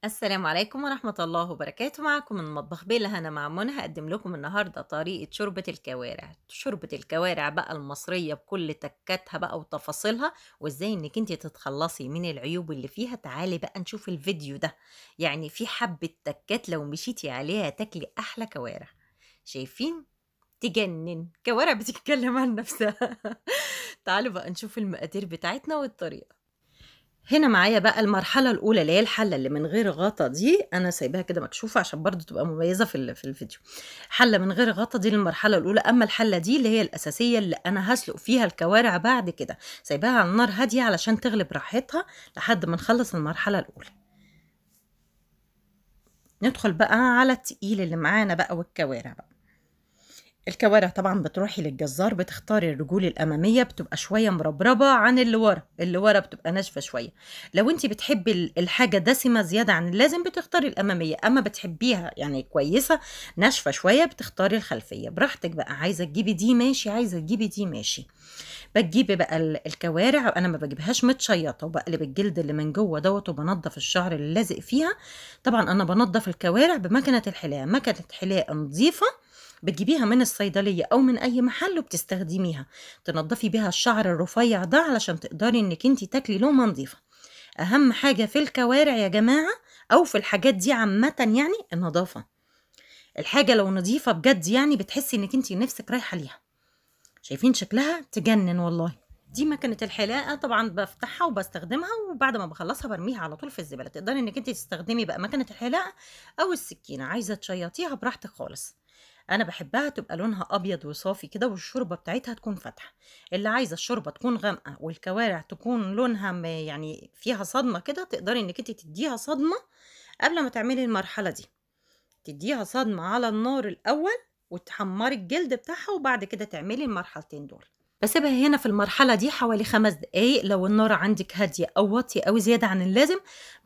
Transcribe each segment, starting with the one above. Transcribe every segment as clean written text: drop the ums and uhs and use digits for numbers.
السلام عليكم ورحمة الله وبركاته. معكم من مطبخ بيلا هنا مع منى. هقدم لكم النهاردة طريقة شوربة الكوارع. شوربة الكوارع بقى المصرية بكل تكاتها بقى وتفاصيلها، وازاي انك انت تتخلصي من العيوب اللي فيها. تعالي بقى نشوف الفيديو ده. يعني في حبة تكات لو مشيتي عليها تاكلي احلى كوارع. شايفين؟ تجنن كوارع بتتكلم عن نفسها. تعالوا بقى نشوف المقادير بتاعتنا والطريقة. هنا معايا بقى المرحلة الأولى اللي هي الحلة اللي من غير غطا دي، أنا سايباها كده مكشوفة عشان برضو تبقى مميزة في الفيديو. حلة من غير غطا دي للمرحلة الأولى، أما الحلة دي اللي هي الأساسية اللي أنا هسلق فيها الكوارع بعد كده، سايباها على النار هادية علشان تغلب راحتها لحد ما نخلص المرحلة الأولى. ندخل بقى على التقيل اللي معانا بقى والكوارع بقى. الكوارع طبعا بتروحي للجزار بتختاري الرجول الاماميه، بتبقى شويه مربربه عن اللي ورا بتبقى ناشفه شويه. لو انت بتحبي الحاجه دسمه زياده عن اللازم بتختاري الاماميه، اما بتحبيها يعني كويسه ناشفه شويه بتختاري الخلفيه. براحتك بقى، عايزه تجيبي دي ماشي، عايزه تجيبي دي ماشي. بتجيبي بقى الكوارع، انا ما بجيبهاش متشيطه، وبقلب الجلد اللي من جوه دوت وبنضف الشعر اللي لازق فيها. طبعا انا بنضف الكوارع بمكنه الحلاقه، مكنه حلاقه نظيفه بتجيبيها من الصيدلية أو من أي محل وبتستخدميها تنضفي بيها الشعر الرفيع ده علشان تقدري إنك انتي تاكلي لقمة نظيفة. أهم حاجة في الكوارع يا جماعة أو في الحاجات دي عامة يعني النظافة. الحاجة لو نظيفة بجد يعني بتحسي إنك انتي نفسك رايحة ليها. شايفين شكلها تجنن والله. دي مكنة الحلاقة طبعا بفتحها وبستخدمها، وبعد ما بخلصها برميها على طول في الزبالة. تقدري انك انت تستخدمي بقى مكنة الحلاقة او السكينة، عايزة تشيطيها براحتك خالص. انا بحبها تبقى لونها ابيض وصافي كده والشوربة بتاعتها تكون فاتحة. اللي عايزة الشوربة تكون غامقة والكوارع تكون لونها يعني فيها صدمة كده، تقدري انك انت تديها صدمة قبل ما تعملي المرحلة دي. تديها صدمة على النار الاول وتحمري الجلد بتاعها، وبعد كده تعملي المرحلتين دول. باسيبها هنا في المرحلة دي حوالي 5 دقايق. لو النار عندك هادية أو واطية أوي زيادة عن اللازم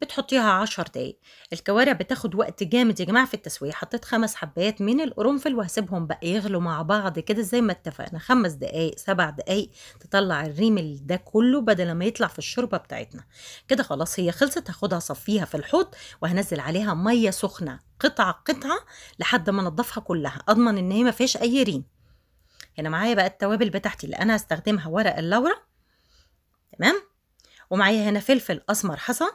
بتحطيها 10 دقايق. الكوارع بتاخد وقت جامد يا جماعة في التسوية. حطيت 5 حبات من القرنفل وهسيبهم بقى يغلوا مع بعض كده زي ما اتفقنا 5 دقايق 7 دقايق، تطلع الريم ده كله بدل ما يطلع في الشوربة بتاعتنا. كده خلاص هي خلصت. هاخدها اصفيها في الحوض وهنزل عليها مية سخنة قطعة قطعة لحد ما انضفها كلها، اضمن ان هي ما فيهاش اي ريم. هنا معايا بقى التوابل بتاعتي اللي انا هستخدمها: ورق اللورا، تمام، ومعايا هنا فلفل اسمر حصى،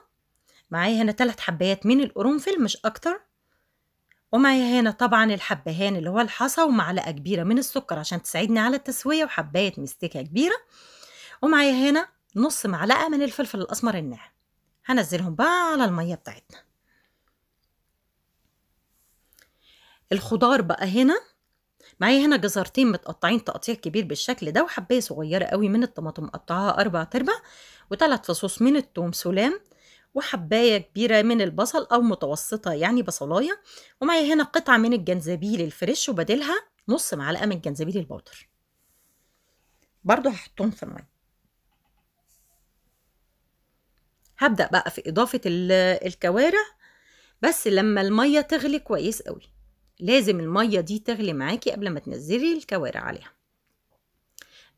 معايا هنا 3 حبايات من القرنفل مش اكتر، ومعايا هنا طبعا الحبهان اللي هو الحصى، ومعلقه كبيره من السكر عشان تساعدني على التسويه، وحبايه مستكه كبيره، ومعايا هنا نص معلقه من الفلفل الاسمر الناعم. هنزلهم بقى على الميه بتاعتنا. الخضار بقى هنا معايا هنا جزرتين متقطعين تقطيع كبير بالشكل ده، وحبايه صغيره قوي من الطماطم مقطعاها 4/4، و3 فصوص من الثوم سلام، وحبايه كبيره من البصل او متوسطه يعني بصلايه، ومعايا هنا قطعه من الجنزبيل الفريش وبديلها نص معلقه من الجنزبيل البودر. برضو هحطهم في الميه. هبدأ بقى في إضافة الكوارع، بس لما الميه تغلي كويس قوي. لازم الميه دي تغلي معاكي قبل ما تنزلي الكوارع عليها.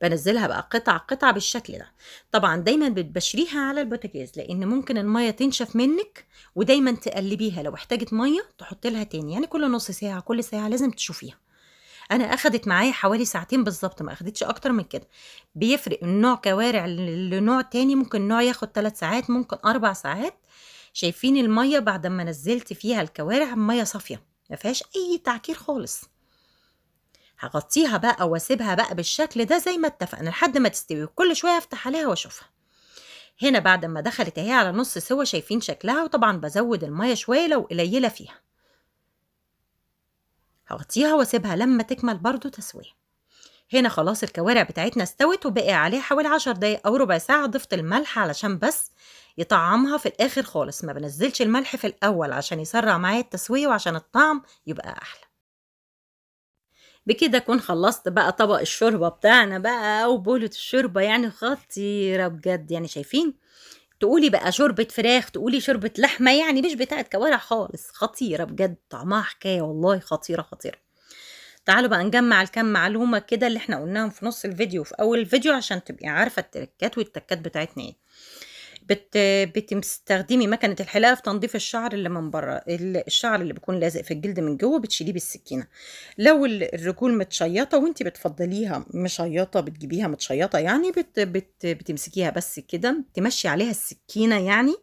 بنزلها بقى قطع قطع بالشكل ده. طبعا دايما بتبشريها على البوتاجاز لان ممكن الميه تنشف منك، ودايما تقلبيها. لو احتاجت ميه تحط لها تاني، يعني كل نص ساعه كل ساعه لازم تشوفيها. انا اخدت معايا حوالي ساعتين بالظبط، ما اخدتش اكتر من كده. بيفرق من نوع كوارع لنوع تاني، ممكن نوع ياخد 3 ساعات ممكن 4 ساعات. شايفين الميه بعد ما نزلت فيها الكوارع ميه صافيه ما فيهاش اي تعكير خالص. هغطيها بقى واسيبها بقى بالشكل ده زي ما اتفقنا لحد ما تستوي، وكل شويه افتح عليها واشوفها. هنا بعد ما دخلت اهي على نص سوا، شايفين شكلها، وطبعا بزود الميه شويه لو قليله فيها. هغطيها واسيبها لما تكمل برضو تسويه. هنا خلاص الكوارع بتاعتنا استوت، وبقي عليها حوالي 10 دقايق او ربع ساعه. ضفت الملح علشان بس يطعمها في الاخر خالص، ما بنزلش الملح في الاول عشان يسرع معايا التسويه وعشان الطعم يبقى احلى. بكده اكون خلصت بقى طبق الشوربه بتاعنا بقى، او بولة الشوربه يعني خطيره بجد. يعني شايفين، تقولي بقى شوربه فراخ، تقولي شوربه لحمه، يعني مش بتاعت كوارع خالص. خطيره بجد، طعمها حكايه والله، خطيره خطيره. تعالوا بقى نجمع الكام معلومه كده اللي احنا قلناهم في نص الفيديو وفي اول الفيديو عشان تبقي عارفه التركات والتكات بتاعتنا ايه. بتستخدمي مكنة الحلاقة في تنظيف الشعر اللي من بره، الشعر اللي بيكون لازق في الجلد من جوه بتشيليه بالسكينة. لو الرجول متشيطة وانت بتفضليها مشيطة بتجيبيها متشيطة يعني بتمسكيها بس كده تمشي عليها السكينة يعني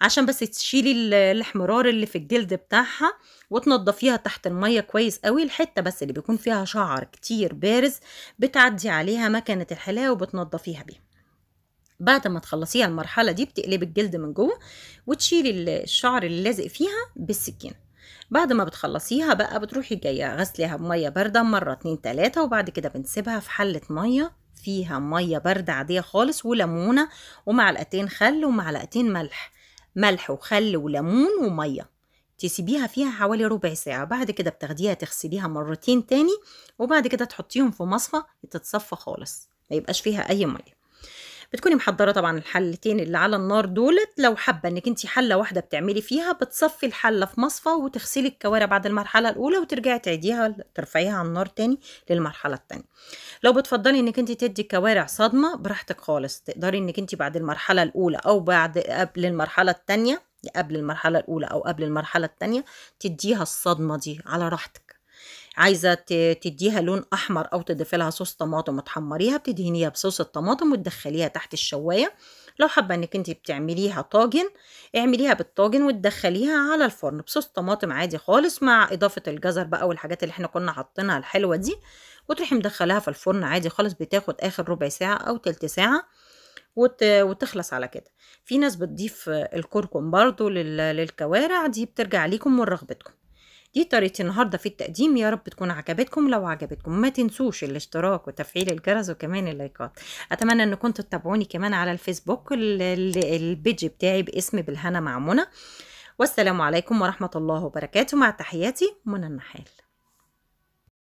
عشان بس تشيلي الاحمرار اللي في الجلد بتاعها، وتنضفيها تحت المية كويس قوي. الحتة بس اللي بيكون فيها شعر كتير بارز بتعدي عليها مكنة الحلاقة وبتنضفيها بيها. بعد ما تخلصيها المرحلة دي بتقلبي الجلد من جوه وتشيلي الشعر اللي لازق فيها بالسكينة. بعد ما بتخلصيها بقى بتروحي جاية غسليها بمية باردة مرة 2 3، وبعد كده بنسيبها في حلة مية فيها مية باردة عادية خالص وليمونة ومعلقتين خل ومعلقتين ملح وخل وليمون ومية، تسيبيها فيها حوالي ربع ساعة. بعد كده بتاخديها تغسليها مرتين تاني، وبعد كده تحطيهم في مصفى تتصفى خالص ما يبقاش فيها أي مية. بتكوني محضرة طبعا الحلتين اللي على النار دولت. لو حابة انك انتي حلة واحدة بتعملي فيها بتصفي الحلة في مصفى وتغسلي الكوارع بعد المرحلة الأولى وترجعي تعيديها ترفعيها على النار تاني للمرحلة التانية. لو بتفضلي انك انتي تدي الكوارع صدمة براحتك خالص، تقدري انك انتي بعد المرحلة الأولى أو قبل المرحلة التانية، قبل المرحلة الأولى أو قبل المرحلة التانية تديها الصدمة دي على راحتك. عايزة تديها لون أحمر أو تضيفي لها صوص طماطم وتحمريها بتدهنيها بصوص الطماطم وتدخليها تحت الشواية. لو حابة انك انت بتعمليها طاجن اعمليها بالطاجن وتدخليها على الفرن بصوص طماطم عادي خالص مع إضافة الجزر بقى والحاجات اللي احنا كنا حاطينها الحلوة دي، وتروحي مدخلاها في الفرن عادي خالص. بتاخد آخر ربع ساعة أو تلت ساعة وتخلص على كده. في ناس بتضيف الكركم برضو للكوارع دي، بترجع ليكم ورغبتكم. دي طريقتي النهارده في التقديم، يا رب تكون عجبتكم. لو عجبتكم ما تنسوش الاشتراك وتفعيل الجرس وكمان اللايكات. اتمنى ان كنتوا تتابعوني كمان على الفيسبوك البيج بتاعي باسم بالهنا مع منى. والسلام عليكم ورحمة الله وبركاته، مع تحياتي منى النحال.